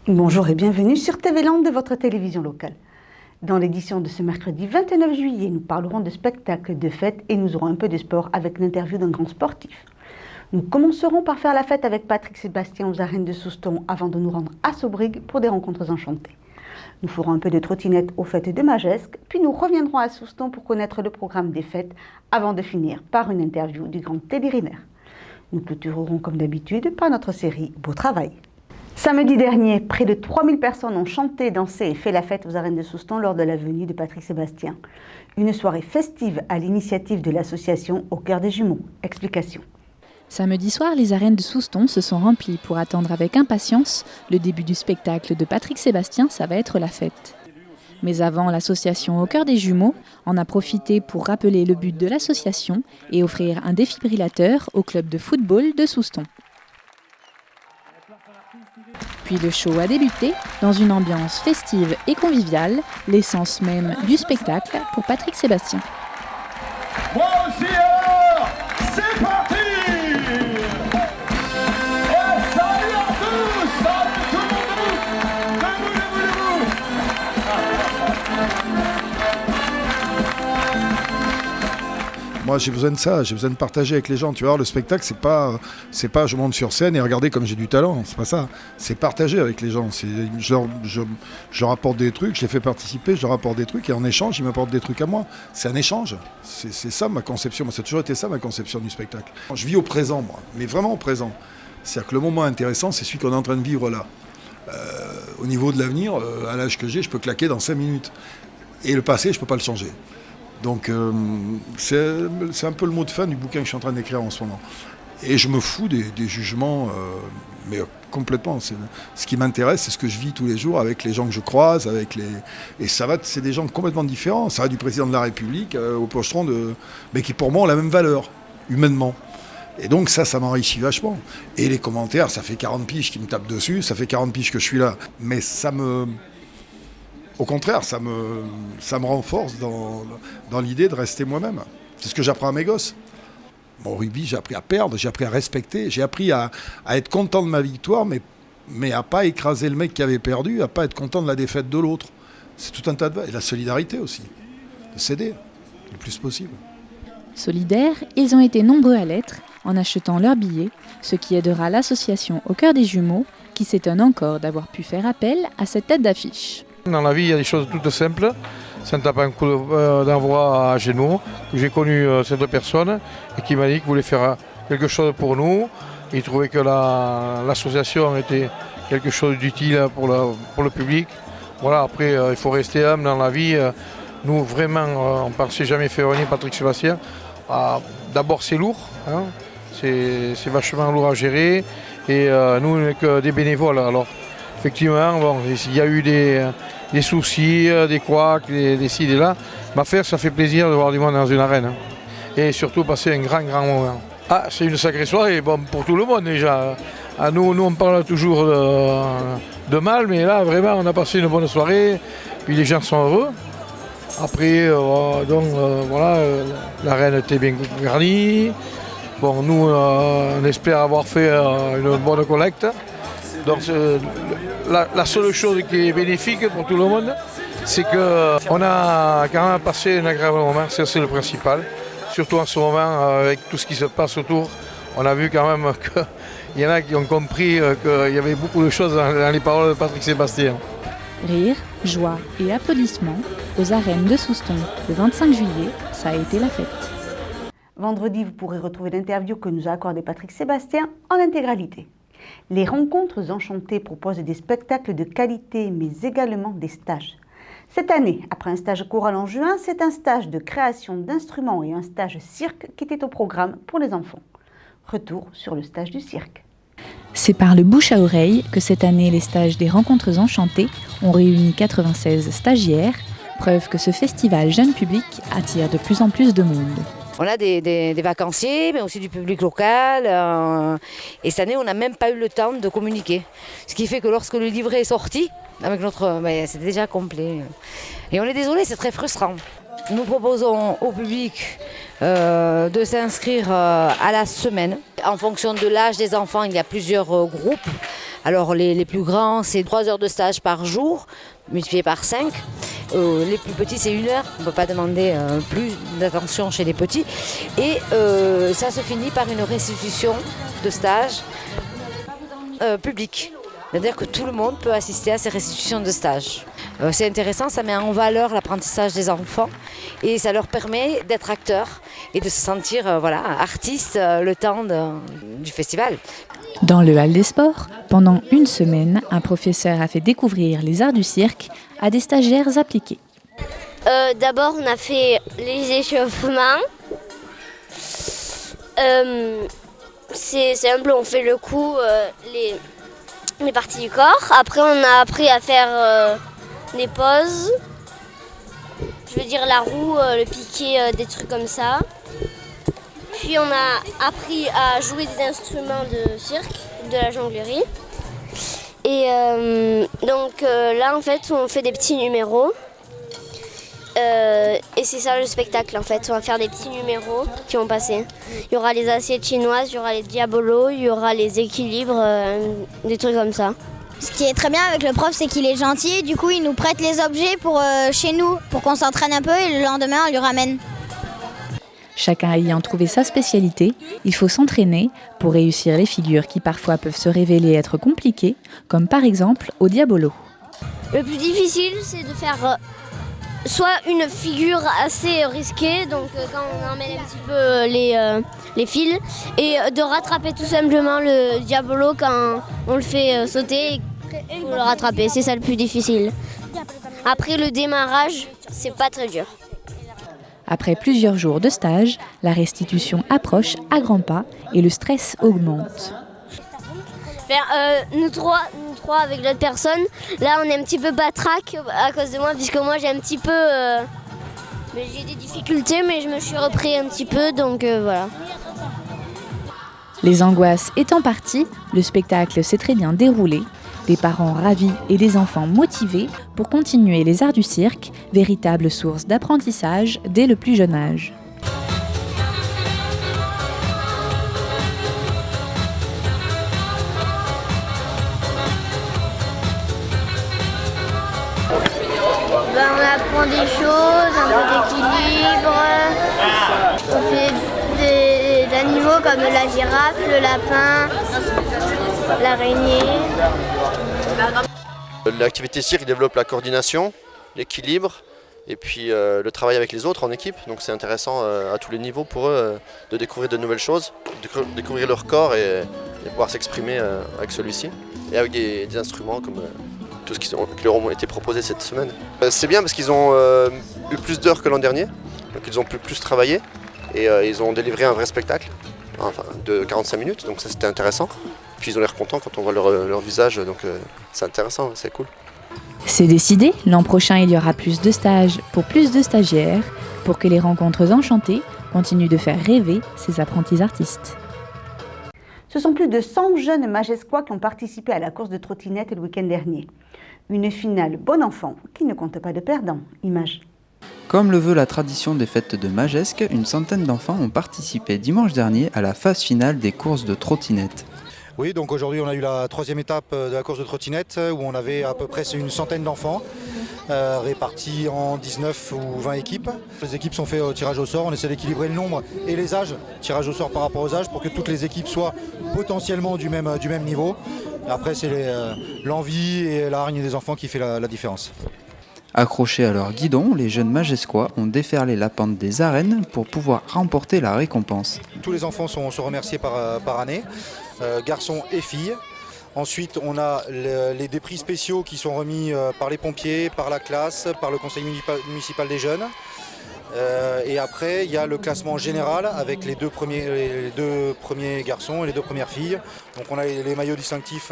Bonjour et bienvenue sur TV Land de votre télévision locale. Dans l'édition de ce mercredi 29 juillet, nous parlerons de spectacles, de fêtes et nous aurons un peu de sport avec l'interview d'un grand sportif. Nous commencerons par faire la fête avec Patrick Sébastien aux arènes de Souston avant de nous rendre à Sobrig pour des rencontres enchantées. Nous ferons un peu de trottinette aux fêtes de Magesque, puis nous reviendrons à Souston pour connaître le programme des fêtes avant de finir par une interview du grand Teddy Riner. Nous clôturerons comme d'habitude par notre série Beau Travail. Samedi dernier, près de 3000 personnes ont chanté, dansé et fait la fête aux arènes de Souston lors de la venue de Patrick Sébastien. Une soirée festive à l'initiative de l'association Au Cœur des Jumeaux. Explication. Samedi soir, les arènes de Souston se sont remplies pour attendre avec impatience le début du spectacle de Patrick Sébastien, ça va être la fête. Mais avant, l'association Au Cœur des Jumeaux en a profité pour rappeler le but de l'association et offrir un défibrillateur au club de football de Souston. Puis le show a débuté dans une ambiance festive et conviviale, l'essence même du spectacle pour Patrick Sébastien. Moi aussi alors, c'est parti! Et salut à tous! Salut tout le monde! Debout! Moi j'ai besoin de ça, j'ai besoin de partager avec les gens. Tu vois, le spectacle c'est pas je monte sur scène et regardez comme j'ai du talent, c'est pas ça. C'est partager avec les gens. Je leur apporte des trucs, je les fais participer, je leur apporte des trucs et en échange ils m'apportent des trucs à moi. C'est un échange. C'est ça ma conception. Moi ça a toujours été ça ma conception du spectacle. Je vis au présent moi, mais vraiment au présent. C'est-à-dire que le moment intéressant c'est celui qu'on est en train de vivre là. Au niveau de l'avenir, à l'âge que j'ai, je peux claquer dans 5 minutes. Et le passé, je peux pas le changer. Donc c'est un peu le mot de fin du bouquin que je suis en train d'écrire en ce moment. Et je me fous des jugements, mais complètement. Ce qui m'intéresse, c'est ce que je vis tous les jours avec les gens que je croise, et c'est des gens complètement différents. Ça va du président de la République au pochetron mais qui pour moi ont la même valeur, humainement. Et donc ça m'enrichit vachement. Et les commentaires, ça fait 40 piges qui me tapent dessus, ça fait 40 piges que je suis là. Mais au contraire, ça me renforce dans l'idée de rester moi-même. C'est ce que j'apprends à mes gosses. Au rugby, j'ai appris à perdre, j'ai appris à respecter, j'ai appris à être content de ma victoire, mais à pas écraser le mec qui avait perdu, à pas être content de la défaite de l'autre. C'est tout un tas de... Et la solidarité aussi, de s'aider le plus possible. Solidaires, ils ont été nombreux à l'être en achetant leurs billets, ce qui aidera l'association Au Cœur des Jumeaux, qui s'étonne encore d'avoir pu faire appel à cette tête d'affiche. Dans la vie, il y a des choses toutes simples. Ça me tape un coup d'envoi à Génaud, où j'ai connu cette personne et qui m'a dit qu'il voulait faire quelque chose pour nous. Il trouvait que l'association était quelque chose d'utile pour le public. Voilà, après, il faut rester humble dans la vie. Nous, vraiment, on ne pensait jamais faire venir Patrick Sébastien. D'abord, c'est lourd. Hein. C'est vachement lourd à gérer. Et nous, on n'est que des bénévoles. Alors, effectivement, bon, il y a eu des soucis, des couacs, des ci, des là. Mais faire, ça fait plaisir de voir du monde dans une arène. Hein. Et surtout passer un grand moment. Ah, c'est une sacrée soirée, bon, pour tout le monde déjà. Nous, on parle toujours de mal, mais là, vraiment, on a passé une bonne soirée. Puis les gens sont heureux. Après, voilà, l'arène était bien garnie. Bon, nous, on espère avoir fait une bonne collecte. Donc la seule chose qui est bénéfique pour tout le monde, c'est qu'on a quand même passé un agréable moment, ça c'est le principal. Surtout en ce moment, avec tout ce qui se passe autour, on a vu quand même qu'il y en a qui ont compris qu'il y avait beaucoup de choses dans les paroles de Patrick Sébastien. Rire, joie et applaudissements aux arènes de Souston. Le 25 juillet, ça a été la fête. Vendredi, vous pourrez retrouver l'interview que nous a accordé Patrick Sébastien en intégralité. Les rencontres enchantées proposent des spectacles de qualité, mais également des stages. Cette année, après un stage choral en juin, c'est un stage de création d'instruments et un stage cirque qui était au programme pour les enfants. Retour sur le stage du cirque. C'est par le bouche à oreille que cette année, les stages des rencontres enchantées ont réuni 96 stagiaires, preuve que ce festival jeune public attire de plus en plus de monde. On a des vacanciers, mais aussi du public local. Et cette année, on n'a même pas eu le temps de communiquer. Ce qui fait que lorsque le livret est sorti, c'était déjà complet. Et on est désolé, c'est très frustrant. Nous proposons au public de s'inscrire à la semaine. En fonction de l'âge des enfants, il y a plusieurs groupes. Alors les plus grands, c'est 3 heures de stage par jour, multiplié par 5. Les plus petits, c'est 1 heure. On ne peut pas demander plus d'attention chez les petits. Et ça se finit par une restitution de stage publique. C'est-à-dire que tout le monde peut assister à ces restitutions de stage. C'est intéressant, ça met en valeur l'apprentissage des enfants et ça leur permet d'être acteurs et de se sentir artistes le temps du festival. Dans le hall des sports, pendant une semaine, un professeur a fait découvrir les arts du cirque à des stagiaires appliqués. D'abord, on a fait les échauffements. C'est simple, on fait le coup, les parties du corps. Après, on a appris à faire des poses. Je veux dire la roue, le piqué, des trucs comme ça. Puis on a appris à jouer des instruments de cirque, de la jonglerie. Et donc là, en fait, on fait des petits numéros. Et c'est ça le spectacle, en fait. On va faire des petits numéros qui vont passer. Il y aura les assiettes chinoises, il y aura les diabolos, il y aura les équilibres, des trucs comme ça. Ce qui est très bien avec le prof, c'est qu'il est gentil. Du coup, il nous prête les objets pour chez nous, pour qu'on s'entraîne un peu et le lendemain, on lui ramène. Chacun ayant trouvé sa spécialité, il faut s'entraîner pour réussir les figures qui parfois peuvent se révéler être compliquées, comme par exemple au diabolo. Le plus difficile, c'est de faire soit une figure assez risquée, donc quand on emmène un petit peu les fils, et de rattraper tout simplement le diabolo quand on le fait sauter et faut le rattraper. C'est ça le plus difficile. Après le démarrage, c'est pas très dur. Après plusieurs jours de stage, la restitution approche à grands pas et le stress augmente. Nous trois avec l'autre personne, là on est un petit peu batraque à cause de moi, puisque moi j'ai un petit peu... j'ai des difficultés, mais je me suis repris un petit peu, donc voilà. Les angoisses étant parties, le spectacle s'est très bien déroulé. Des parents ravis et des enfants motivés pour continuer les arts du cirque, véritable source d'apprentissage dès le plus jeune âge. On apprend des choses, un peu d'équilibre. On fait des animaux comme la girafe, le lapin, l'araignée. L'activité cirque développe la coordination, l'équilibre et puis le travail avec les autres en équipe. Donc c'est intéressant à tous les niveaux pour eux de découvrir de nouvelles choses, de découvrir leur corps et pouvoir s'exprimer avec celui-ci. Et avec des instruments comme tout ce qui leur ont été proposés cette semaine. C'est bien parce qu'ils ont eu plus d'heures que l'an dernier, donc ils ont pu plus travailler et ils ont délivré un vrai spectacle de 45 minutes, donc ça c'était intéressant. Puis ils ont l'air contents quand on voit leur visage, donc c'est intéressant, c'est cool. C'est décidé, l'an prochain il y aura plus de stages pour plus de stagiaires, pour que les rencontres enchantées continuent de faire rêver ces apprentis artistes. Ce sont plus de 100 jeunes majescois qui ont participé à la course de trottinette le week-end dernier. Une finale bon enfant qui ne compte pas de perdants. Image. Comme le veut la tradition des fêtes de Majesque, une centaine d'enfants ont participé dimanche dernier à la phase finale des courses de trottinette. Oui, donc aujourd'hui on a eu la 3e étape de la course de trottinette où on avait à peu près une centaine d'enfants répartis en 19 ou 20 équipes. Les équipes sont faites au tirage au sort, on essaie d'équilibrer le nombre et les âges, tirage au sort par rapport aux âges pour que toutes les équipes soient potentiellement du même niveau. Après c'est l'envie et la hargne des enfants qui fait la différence. Accrochés à leur guidon, les jeunes majescois ont déferlé la pente des arènes pour pouvoir remporter la récompense. Tous les enfants sont remerciés par année, garçons et filles. Ensuite, on a des prix spéciaux qui sont remis par les pompiers, par la classe, par le conseil municipal des jeunes. Et après, il y a le classement général avec les deux premiers garçons et les 2 premières filles. Donc on a les maillots distinctifs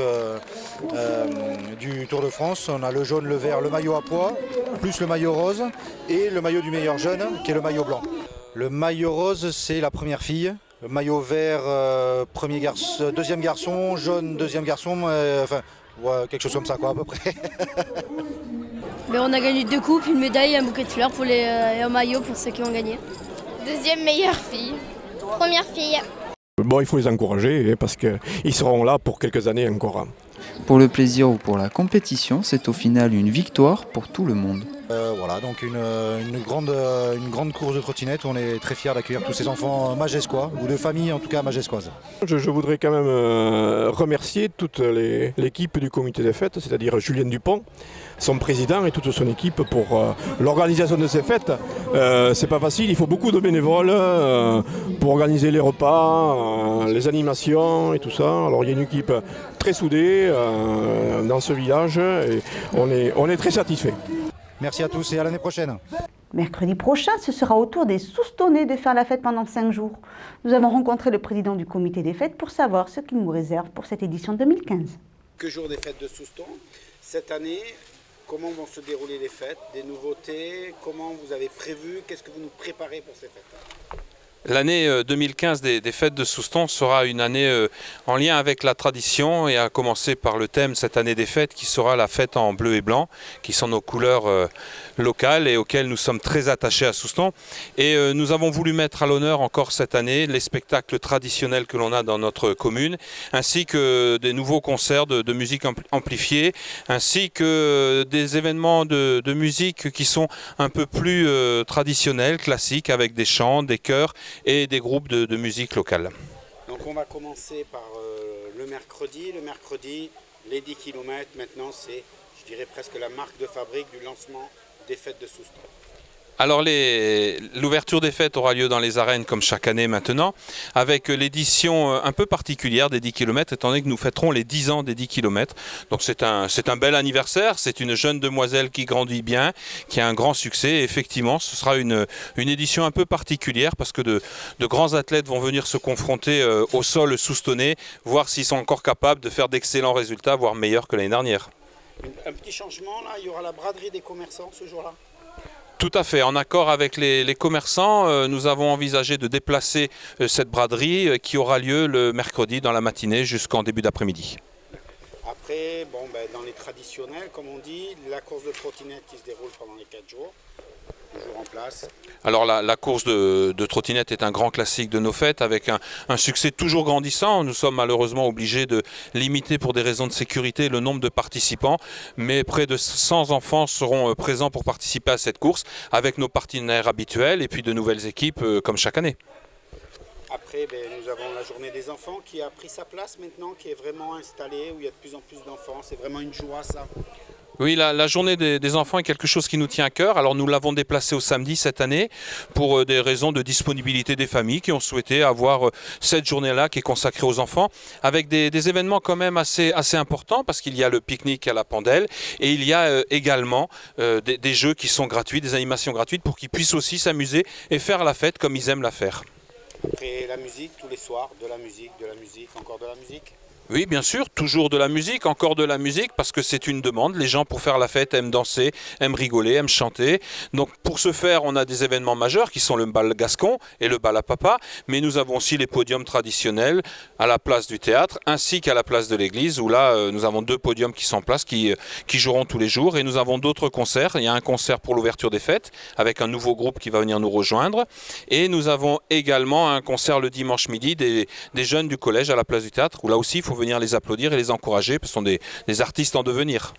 du Tour de France. On a le jaune, le vert, le maillot à pois, plus le maillot rose et le maillot du meilleur jeune qui est le maillot blanc. Le maillot rose, c'est la première fille. Le maillot vert, deuxième garçon, jaune, deuxième garçon, quelque chose comme ça quoi à peu près. Mais on a gagné 2 coupes, une médaille et un bouquet de fleurs et un maillot pour ceux qui ont gagné. 2e meilleure fille. 1re fille. Bon, il faut les encourager parce qu'ils seront là pour quelques années encore. Pour le plaisir ou pour la compétition, c'est au final une victoire pour tout le monde. Voilà, donc une grande course de trottinette où on est très fiers d'accueillir tous ces enfants majescois, ou de familles en tout cas majescoises. Je voudrais quand même remercier toute l'équipe du comité des fêtes, c'est-à-dire Julien Dupont, son président et toute son équipe pour l'organisation de ces fêtes. C'est pas facile, il faut beaucoup de bénévoles pour organiser les repas, les animations et tout ça. Alors il y a une équipe très soudée dans ce village et on est très satisfaits. Merci à tous et à l'année prochaine. Mercredi prochain, ce sera au tour des Soustonnais de faire la fête pendant 5 jours. Nous avons rencontré le président du comité des fêtes pour savoir ce qu'il nous réserve pour cette édition 2015. Que jour des fêtes de Souston. Cette année, comment vont se dérouler les fêtes? Des nouveautés? Comment vous avez prévu? Qu'est-ce que vous nous préparez pour ces fêtes? L'année 2015 des fêtes de Souston sera une année en lien avec la tradition et à commencer par le thème cette année des fêtes qui sera la fête en bleu et blanc, qui sont nos couleurs locales et auxquelles nous sommes très attachés à Souston. Et nous avons voulu mettre à l'honneur encore cette année les spectacles traditionnels que l'on a dans notre commune, ainsi que des nouveaux concerts de musique amplifiée, ainsi que des événements de musique qui sont un peu plus traditionnels, classiques, avec des chants, des chœurs et des groupes de musique locale. Donc on va commencer par le mercredi. Le mercredi, les 10 km, maintenant c'est, je dirais, presque la marque de fabrique du lancement des fêtes de Souston. Alors l'ouverture des fêtes aura lieu dans les arènes comme chaque année maintenant, avec l'édition un peu particulière des 10 km, étant donné que nous fêterons les 10 ans des 10 km. Donc c'est un bel anniversaire, c'est une jeune demoiselle qui grandit bien, qui a un grand succès. Et effectivement, ce sera une édition un peu particulière parce que de grands athlètes vont venir se confronter au sol soustonnais, voir s'ils sont encore capables de faire d'excellents résultats, voire meilleurs que l'année dernière. Un petit changement là, il y aura la braderie des commerçants ce jour-là? Tout à fait. En accord avec les commerçants, nous avons envisagé de déplacer cette braderie qui aura lieu le mercredi dans la matinée jusqu'en début d'après-midi. Après, dans les traditionnels, comme on dit, la course de trottinette qui se déroule pendant les 4 jours. Toujours en place. Alors la course de trottinette est un grand classique de nos fêtes avec un succès toujours grandissant. Nous sommes malheureusement obligés de limiter pour des raisons de sécurité le nombre de participants, mais près de 100 enfants seront présents pour participer à cette course avec nos partenaires habituels et puis de nouvelles équipes comme chaque année. Après, nous avons la journée des enfants qui a pris sa place maintenant, qui est vraiment installée, où il y a de plus en plus d'enfants. C'est vraiment une joie ça. Oui, la journée des enfants est quelque chose qui nous tient à cœur. Alors nous l'avons déplacée au samedi cette année pour des raisons de disponibilité des familles qui ont souhaité avoir cette journée-là qui est consacrée aux enfants avec des événements quand même assez importants parce qu'il y a le pique-nique à la Pandelle et il y a également des jeux qui sont gratuits, des animations gratuites pour qu'ils puissent aussi s'amuser et faire la fête comme ils aiment la faire. Après la musique, tous les soirs, de la musique, encore de la musique. Oui, bien sûr, toujours de la musique, encore de la musique, parce que c'est une demande. Les gens, pour faire la fête, aiment danser, aiment rigoler, aiment chanter. Donc, pour ce faire, on a des événements majeurs qui sont le bal gascon et le bal à papa. Mais nous avons aussi les podiums traditionnels à la place du théâtre, ainsi qu'à la place de l'église, où là, nous avons 2 podiums qui sont en place, qui joueront tous les jours. Et nous avons d'autres concerts. Il y a un concert pour l'ouverture des fêtes, avec un nouveau groupe qui va venir nous rejoindre. Et nous avons également un concert le dimanche midi des jeunes du collège à la place du théâtre, où là aussi, il faut venir les applaudir et les encourager, parce que ce sont des artistes en devenir.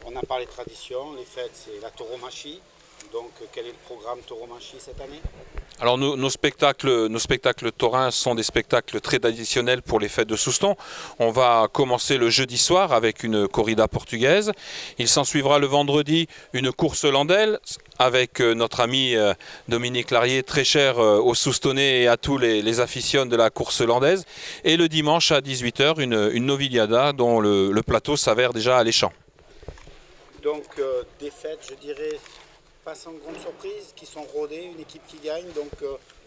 On a parlé de tradition, les fêtes c'est la tauromachie, donc quel est le programme tauromachie cette année? Alors nos spectacles taurins sont des spectacles très traditionnels pour les fêtes de Souston. On va commencer le jeudi soir avec une corrida portugaise. Il s'en suivra le vendredi une course landelle avec notre ami Dominique Larrier, très cher aux Soustonnais et à tous les aficionados de la course landaise. Et le dimanche à 18h, une noviliada dont le plateau s'avère déjà alléchant. Donc des fêtes, je dirais, pas sans grande surprise, qui sont rodées, une équipe qui gagne, donc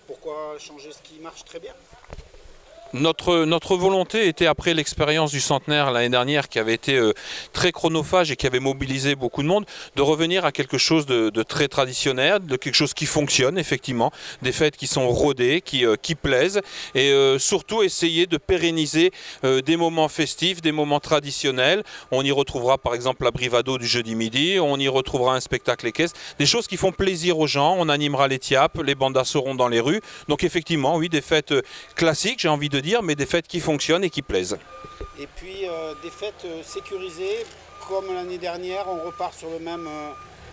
pourquoi changer ce qui marche très bien? Notre volonté était, après l'expérience du centenaire l'année dernière qui avait été très chronophage et qui avait mobilisé beaucoup de monde, de revenir à quelque chose de très traditionnel, de quelque chose qui fonctionne effectivement, des fêtes qui sont rodées, qui plaisent et surtout essayer de pérenniser des moments festifs, des moments traditionnels. On y retrouvera par exemple la Brivado du jeudi midi, on y retrouvera un spectacle équestre, des choses qui font plaisir aux gens, on animera les tiapes, les bandas seront dans les rues. Donc effectivement, oui, des fêtes classiques, j'ai envie de dire, dire, mais des fêtes qui fonctionnent et qui plaisent. Et puis des fêtes sécurisées, comme l'année dernière, on repart sur le même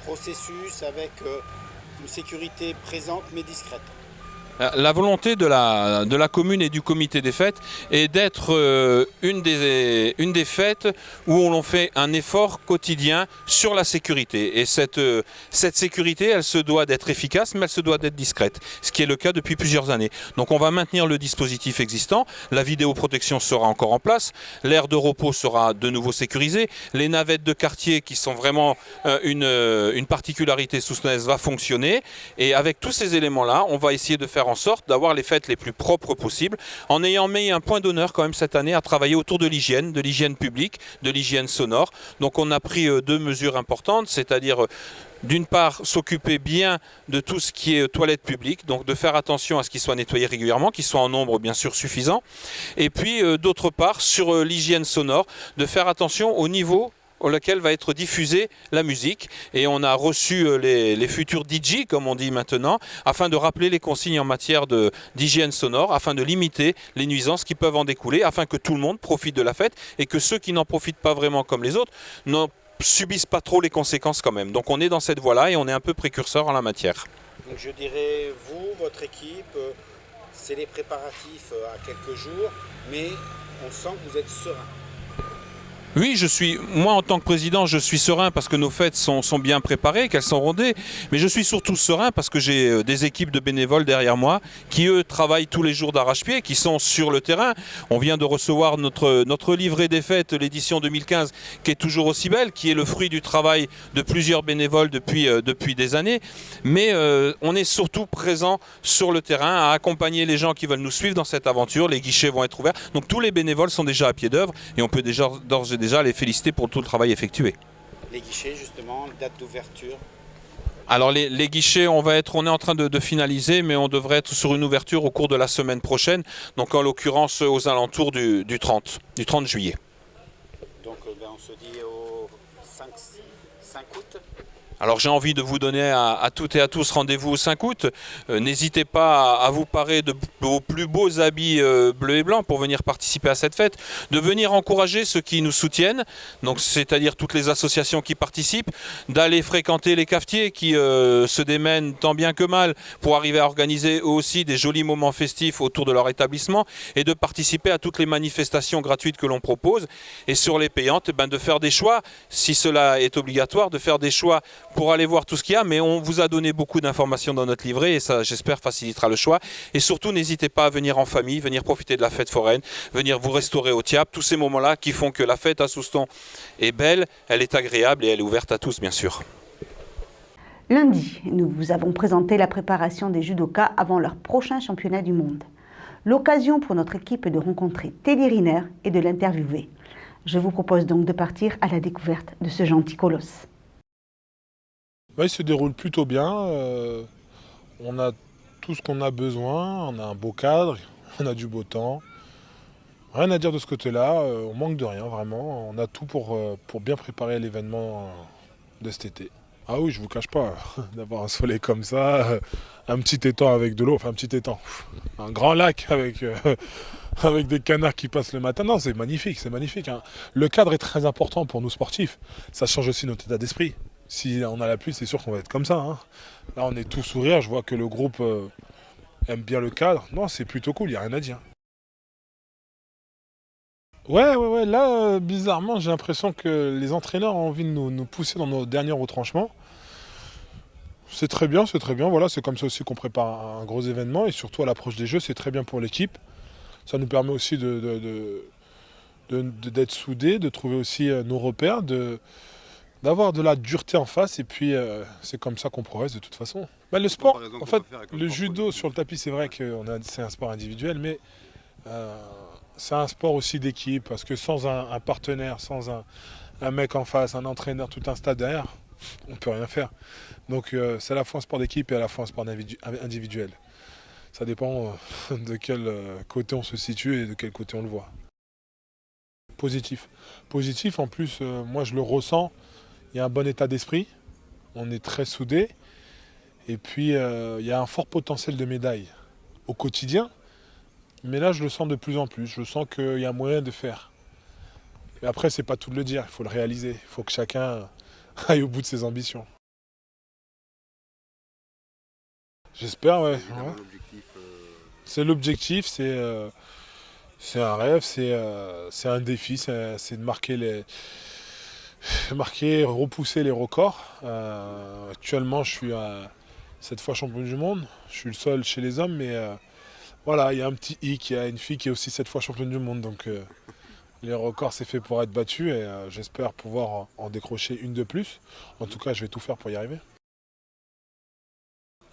processus avec une sécurité présente mais discrète. La volonté de la commune et du comité des fêtes est d'être une des fêtes où on fait un effort quotidien sur la sécurité. Et cette sécurité, elle se doit d'être efficace, mais elle se doit d'être discrète, ce qui est le cas depuis plusieurs années. Donc on va maintenir le dispositif existant, la vidéoprotection sera encore en place, l'aire de repos sera de nouveau sécurisée, les navettes de quartier qui sont vraiment une particularité soustanaise va fonctionner. Et avec tous ces éléments-là, on va essayer de faire en sorte d'avoir les fêtes les plus propres possibles, en ayant mis un point d'honneur quand même cette année à travailler autour de l'hygiène publique, de l'hygiène sonore. Donc on a pris 2 mesures importantes, c'est-à-dire d'une part s'occuper bien de tout ce qui est toilettes publiques, donc de faire attention à ce qu'il soit nettoyé régulièrement, qu'il soit en nombre bien sûr suffisant, et puis d'autre part sur l'hygiène sonore, de faire attention au niveau auquel va être diffusée la musique. Et on a reçu les futurs DJ, comme on dit maintenant, afin de rappeler les consignes en matière d'hygiène sonore, afin de limiter les nuisances qui peuvent en découler, afin que tout le monde profite de la fête et que ceux qui n'en profitent pas vraiment comme les autres ne subissent pas trop les conséquences quand même. Donc on est dans cette voie-là et on est un peu précurseur en la matière. Donc je dirais, vous, votre équipe, c'est les préparatifs à quelques jours, mais on sent que vous êtes serein. Oui, moi en tant que président, je suis serein parce que nos fêtes sont bien préparées, qu'elles sont rondées, mais je suis surtout serein parce que j'ai des équipes de bénévoles derrière moi qui, eux, travaillent tous les jours d'arrache-pied, qui sont sur le terrain. On vient de recevoir notre livret des fêtes, l'édition 2015, qui est toujours aussi belle, qui est le fruit du travail de plusieurs bénévoles depuis des années, mais on est surtout présent sur le terrain à accompagner les gens qui veulent nous suivre dans cette aventure. Les guichets vont être ouverts, donc tous les bénévoles sont déjà à pied d'œuvre et on peut déjà les féliciter pour tout le travail effectué. Les guichets, justement, date d'ouverture? Alors les guichets, on est en train de finaliser, mais on devrait être sur une ouverture au cours de la semaine prochaine, donc en l'occurrence aux alentours du 30 juillet. Donc on se dit au 5 août. Alors j'ai envie de vous donner à toutes et à tous rendez-vous au 5 août. N'hésitez pas à vous parer de vos plus beaux habits bleus et blancs pour venir participer à cette fête, de venir encourager ceux qui nous soutiennent, donc c'est-à-dire toutes les associations qui participent, d'aller fréquenter les cafetiers qui se démènent tant bien que mal pour arriver à organiser eux aussi des jolis moments festifs autour de leur établissement et de participer à toutes les manifestations gratuites que l'on propose. Et sur les payantes, de faire des choix, si cela est obligatoire, de faire des choix pour aller voir tout ce qu'il y a, mais on vous a donné beaucoup d'informations dans notre livret et ça, j'espère, facilitera le choix. Et surtout, n'hésitez pas à venir en famille, venir profiter de la fête foraine, venir vous restaurer au Tiap, tous ces moments-là qui font que la fête à Souston est belle, elle est agréable et elle est ouverte à tous, bien sûr. Lundi, nous vous avons présenté la préparation des judokas avant leur prochain championnat du monde. L'occasion pour notre équipe de rencontrer Teddy Riner et de l'interviewer. Je vous propose donc de partir à la découverte de ce gentil colosse. Il se déroule plutôt bien. On a tout ce qu'on a besoin. On a un beau cadre, on a du beau temps. Rien à dire de ce côté-là. On manque de rien, vraiment. On a tout pour bien préparer l'événement de cet été. Ah oui, je vous cache pas, d'avoir un soleil comme ça, un petit étang avec de l'eau, enfin un petit étang, un grand lac avec des canards qui passent le matin. Non, c'est magnifique, hein. Le cadre est très important pour nous sportifs. Ça change aussi notre état d'esprit. Si on a la pluie, c'est sûr qu'on va être comme ça, hein. Là, on est tout sourire. Je vois que le groupe aime bien le cadre. Non, c'est plutôt cool, il n'y a rien à dire. Ouais. Là, bizarrement, j'ai l'impression que les entraîneurs ont envie de nous pousser dans nos derniers retranchements. C'est très bien. Voilà, c'est comme ça aussi qu'on prépare un gros événement. Et surtout, à l'approche des Jeux, c'est très bien pour l'équipe. Ça nous permet aussi d'être soudés, de trouver aussi nos repères, d'avoir de la dureté en face. Et puis, c'est comme ça qu'on progresse de toute façon. Le sport, en fait, le judo sur le tapis, c'est vrai que c'est un sport individuel, mais... c'est un sport aussi d'équipe, parce que sans un partenaire, sans un mec en face, un entraîneur, tout un stade derrière, on ne peut rien faire. Donc c'est à la fois un sport d'équipe et à la fois un sport individuel. Ça dépend de quel côté on se situe et de quel côté on le voit. Positif. Positif, en plus, moi je le ressens, il y a un bon état d'esprit, on est très soudés, et puis il y a un fort potentiel de médaille. Au quotidien, Mais là, je le sens de plus en plus. Je sens qu'il y a moyen de faire. Mais après, c'est pas tout de le dire. Il faut le réaliser. Il faut que chacun aille au bout de ses ambitions. J'espère, ouais. C'est l'objectif, c'est un rêve, c'est un défi, c'est de repousser les records. Actuellement, je suis 7 fois champion du monde. Je suis le seul chez les hommes, mais voilà, il y a un petit hic, il y a une fille qui est aussi 7 fois championne du monde. Donc les records, c'est fait pour être battu et j'espère pouvoir en décrocher une de plus. En tout cas, je vais tout faire pour y arriver.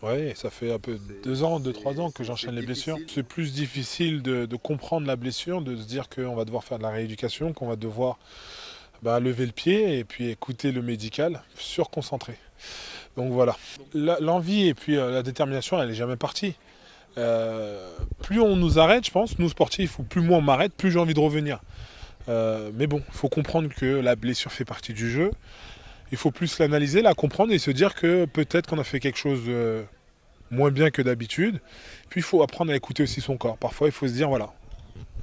Oui, ça fait un peu 2 ans, 3 ans que j'enchaîne les blessures. C'est plus difficile de comprendre la blessure, de se dire qu'on va devoir faire de la rééducation, qu'on va devoir lever le pied et puis écouter le médical, surconcentré. Donc voilà. L'envie et puis la détermination, elle n'est jamais partie. Plus on nous arrête, je pense, nous sportifs, ou plus moi on m'arrête, plus j'ai envie de revenir. Mais bon, il faut comprendre que la blessure fait partie du jeu. Il faut plus l'analyser, la comprendre et se dire que peut-être qu'on a fait quelque chose de moins bien que d'habitude. Puis il faut apprendre à écouter aussi son corps. Parfois, il faut se dire, voilà,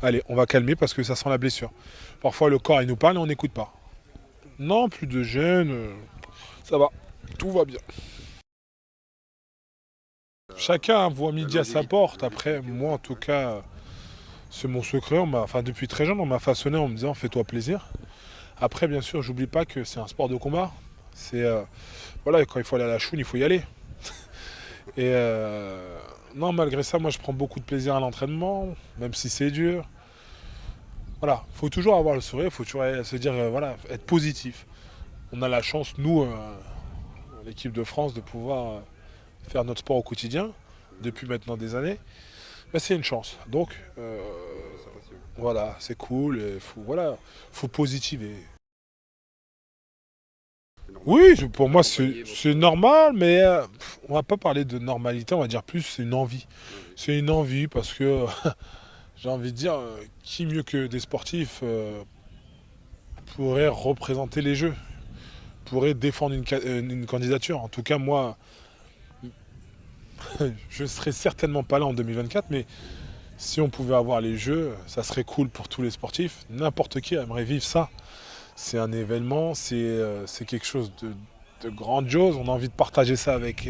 allez, on va calmer parce que ça sent la blessure. Parfois, le corps, il nous parle et on n'écoute pas. Non, plus de jeunes, ça va, tout va bien. Chacun voit midi à sa porte. Après, moi, en tout cas, c'est mon secret. Depuis très jeune, on m'a façonné en me disant, fais-toi plaisir. Après, bien sûr, j'oublie pas que c'est un sport de combat. Voilà, quand il faut aller à la choune, il faut y aller. Et non, malgré ça, moi, je prends beaucoup de plaisir à l'entraînement, même si c'est dur. Voilà, il faut toujours avoir le sourire, il faut toujours se dire, voilà, être positif. On a la chance, nous, l'équipe de France, de pouvoir faire notre sport au quotidien, depuis maintenant des années. Mais c'est une chance. Donc, voilà, c'est cool, faut positiver. Oui, pour moi c'est normal, mais on va pas parler de normalité, on va dire plus c'est une envie. C'est une envie parce que j'ai envie de dire, qui mieux que des sportifs pourrait représenter les Jeux, pourrait défendre une candidature. En tout cas, moi, je serais certainement pas là en 2024, mais si on pouvait avoir les Jeux, ça serait cool pour tous les sportifs. N'importe qui aimerait vivre ça. C'est un événement, c'est quelque chose de grandiose. On a envie de partager ça avec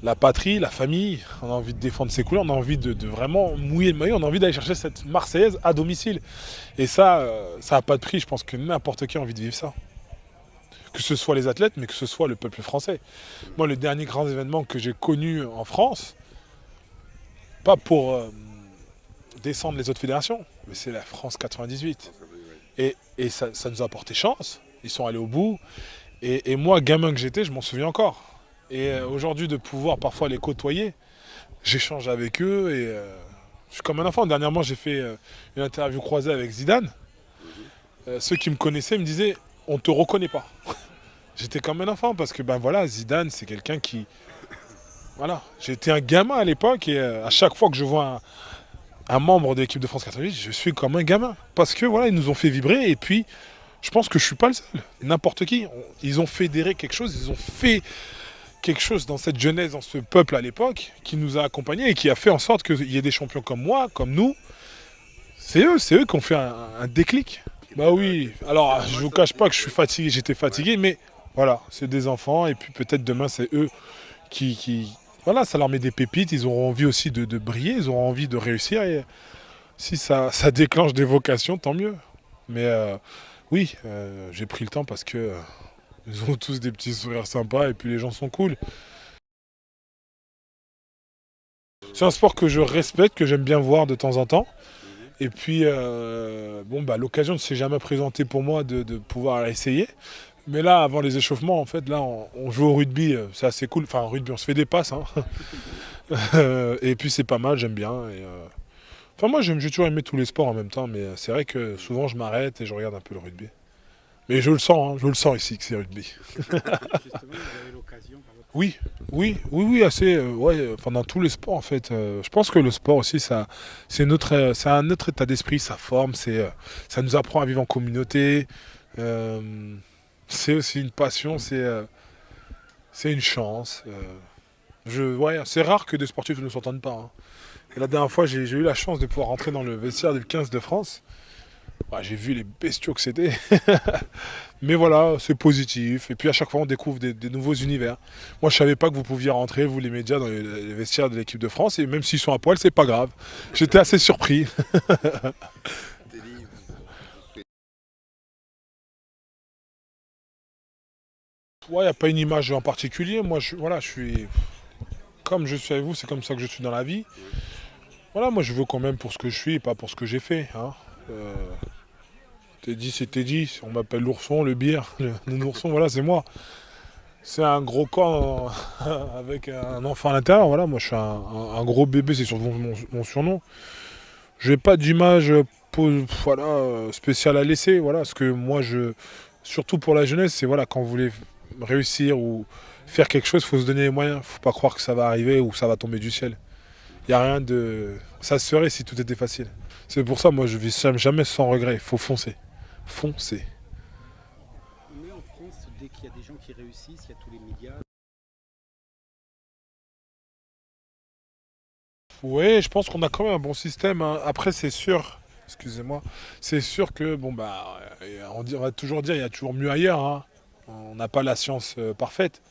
la patrie, la famille. On a envie de défendre ses couleurs. On a envie de vraiment mouiller le maillot. On a envie d'aller chercher cette Marseillaise à domicile. Et ça n'a pas de prix. Je pense que n'importe qui a envie de vivre ça. Que ce soit les athlètes, mais que ce soit le peuple français. Moi, le dernier grand événement que j'ai connu en France, pas pour descendre les autres fédérations, mais c'est la France 98. Et ça nous a porté chance. Ils sont allés au bout. Et moi, gamin que j'étais, je m'en souviens encore. Et aujourd'hui, de pouvoir parfois les côtoyer, j'échange avec eux et je suis comme un enfant. Dernièrement, j'ai fait une interview croisée avec Zidane. Ceux qui me connaissaient me disaient, on ne te reconnaît pas. J'étais comme un enfant parce que Zidane, c'est quelqu'un qui... Voilà, j'étais un gamin à l'époque et à chaque fois que je vois un membre de l'équipe de France 88, je suis comme un gamin. Parce que voilà, ils nous ont fait vibrer et puis je pense que je suis pas le seul. N'importe qui. Ils ont fédéré quelque chose, ils ont fait quelque chose dans cette jeunesse, dans ce peuple à l'époque, qui nous a accompagnés et qui a fait en sorte qu'il y ait des champions comme moi, comme nous. C'est eux qui ont fait un déclic. Bah oui, alors je vous cache pas que je suis fatigué, j'étais fatigué, mais voilà, c'est des enfants et puis peut-être demain c'est eux qui voilà, ça leur met des pépites, ils auront envie aussi de briller, ils auront envie de réussir et si ça déclenche des vocations, tant mieux. Mais oui, j'ai pris le temps parce que ils ont tous des petits sourires sympas et puis les gens sont cool. C'est un sport que je respecte, que j'aime bien voir de temps en temps. Et puis, l'occasion ne s'est jamais présentée pour moi de pouvoir essayer. Mais là, avant les échauffements, en fait, là, on joue au rugby, c'est assez cool. Enfin, au rugby, on se fait des passes. Hein. Et puis, c'est pas mal, j'aime bien. Moi, j'ai toujours aimé tous les sports en même temps, mais c'est vrai que souvent, je m'arrête et je regarde un peu le rugby. Mais je le sens ici que c'est rugby. Oui, assez. Dans tous les sports, en fait. Je pense que le sport aussi, c'est un autre état d'esprit, ça forme, ça nous apprend à vivre en communauté. C'est aussi une passion, c'est une chance. Ouais, c'est rare que des sportifs ne s'entendent pas. Hein. Et la dernière fois, j'ai eu la chance de pouvoir rentrer dans le vestiaire du 15 de France. Ouais, j'ai vu les bestiaux que c'était. Mais voilà, c'est positif. Et puis à chaque fois, on découvre des nouveaux univers. Moi, je savais pas que vous pouviez rentrer, vous les médias, dans les vestiaires de l'équipe de France. Et même s'ils sont à poil, c'est pas grave. J'étais assez surpris. Ouais, il n'y a pas une image en particulier. Moi, je suis comme je suis avec vous, c'est comme ça que je suis dans la vie. Voilà, moi, je veux quand même pour ce que je suis, pas pour ce que j'ai fait. Hein. T'es dit, c'était dit. On m'appelle l'ourson, le bière, le ourson, voilà, c'est moi. C'est un gros corps avec un enfant à l'intérieur. Voilà, moi, je suis un gros bébé, c'est surtout mon surnom. Je n'ai pas d'image spéciale à laisser. Voilà, ce que moi, surtout pour la jeunesse, c'est voilà, quand vous voulez réussir ou faire quelque chose, il faut se donner les moyens. Il ne faut pas croire que ça va arriver ou que ça va tomber du ciel. Il n'y a rien de... Ça se ferait si tout était facile. C'est pour ça, moi, je ne vis jamais sans regret. Il faut foncer. Foncer. Mais en France, dès qu'il y a des gens qui réussissent, il y a tous les médias. Oui, je pense qu'on a quand même un bon système. Hein. Après, c'est sûr, excusez-moi, c'est sûr que, on va toujours dire, il y a toujours mieux ailleurs. Hein. On n'a pas la science parfaite.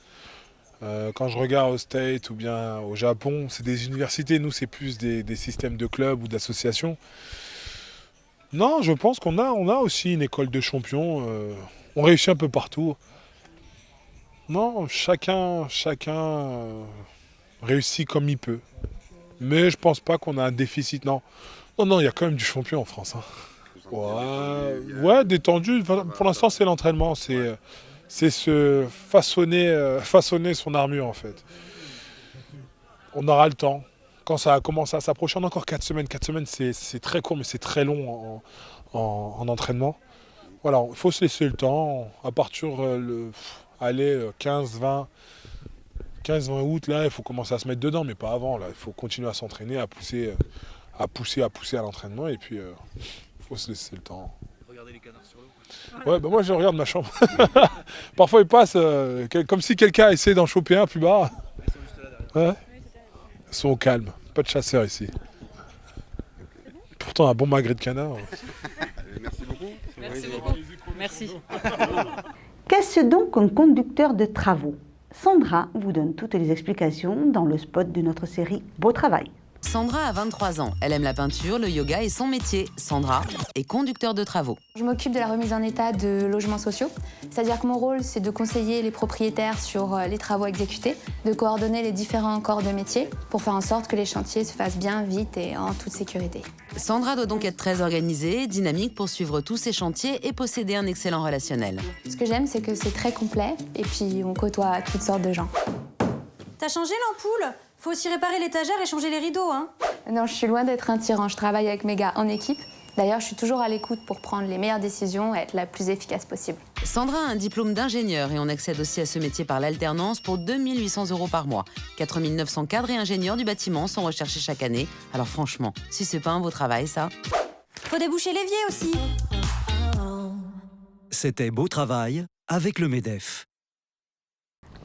Quand je regarde au States ou bien au Japon, c'est des universités. Nous, c'est plus des systèmes de clubs ou d'associations. Non, je pense qu'on a aussi une école de champions. On réussit un peu partout. Non, chacun réussit comme il peut. Mais je pense pas qu'on a un déficit. Non, il y a quand même du champion en France. Hein. Ouais, détendu. Pour l'instant, c'est l'entraînement. C'est se façonner son armure, en fait. On aura le temps. Quand ça a commencé à s'approcher, on a encore 4 semaines. 4 semaines, c'est très court, mais c'est très long en entraînement. Voilà, il faut se laisser le temps. À partir 15-20 août, là, il faut commencer à se mettre dedans, mais pas avant. Là, il faut continuer à s'entraîner, à pousser à l'entraînement, et puis il faut se laisser le temps. Regardez les canards sur l'eau. Ouais, moi je regarde ma chambre. Parfois ils passent comme si quelqu'un essayait d'en choper un plus bas. Ils sont juste là derrière. Ouais. Ils sont au calme, pas de chasseurs ici. Pourtant un bon magret de canard. Merci beaucoup. Merci beaucoup. Merci. Qu'est-ce donc qu'un conducteur de travaux? Sandra vous donne toutes les explications dans le spot de notre série Beau Travail. Sandra a 23 ans. Elle aime la peinture, le yoga et son métier. Sandra est conducteur de travaux. Je m'occupe de la remise en état de logements sociaux. C'est-à-dire que mon rôle, c'est de conseiller les propriétaires sur les travaux exécutés, de coordonner les différents corps de métier pour faire en sorte que les chantiers se fassent bien, vite et en toute sécurité. Sandra doit donc être très organisée, dynamique pour suivre tous ses chantiers et posséder un excellent relationnel. Ce que j'aime, c'est que c'est très complet et puis on côtoie toutes sortes de gens. T'as changé l'ampoule? Faut aussi réparer l'étagère et changer les rideaux, hein? Non, je suis loin d'être un tyran. Je travaille avec mes gars en équipe. D'ailleurs, je suis toujours à l'écoute pour prendre les meilleures décisions et être la plus efficace possible. Sandra a un diplôme d'ingénieur et on accède aussi à ce métier par l'alternance pour 2 800 € par mois. 4 900 cadres et ingénieurs du bâtiment sont recherchés chaque année. Alors franchement, si c'est pas un beau travail, ça... Faut déboucher l'évier aussi. C'était Beau Travail avec le MEDEF.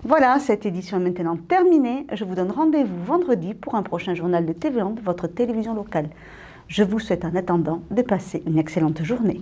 Voilà, cette édition est maintenant terminée. Je vous donne rendez-vous vendredi pour un prochain journal de TV Land, votre télévision locale. Je vous souhaite en attendant de passer une excellente journée.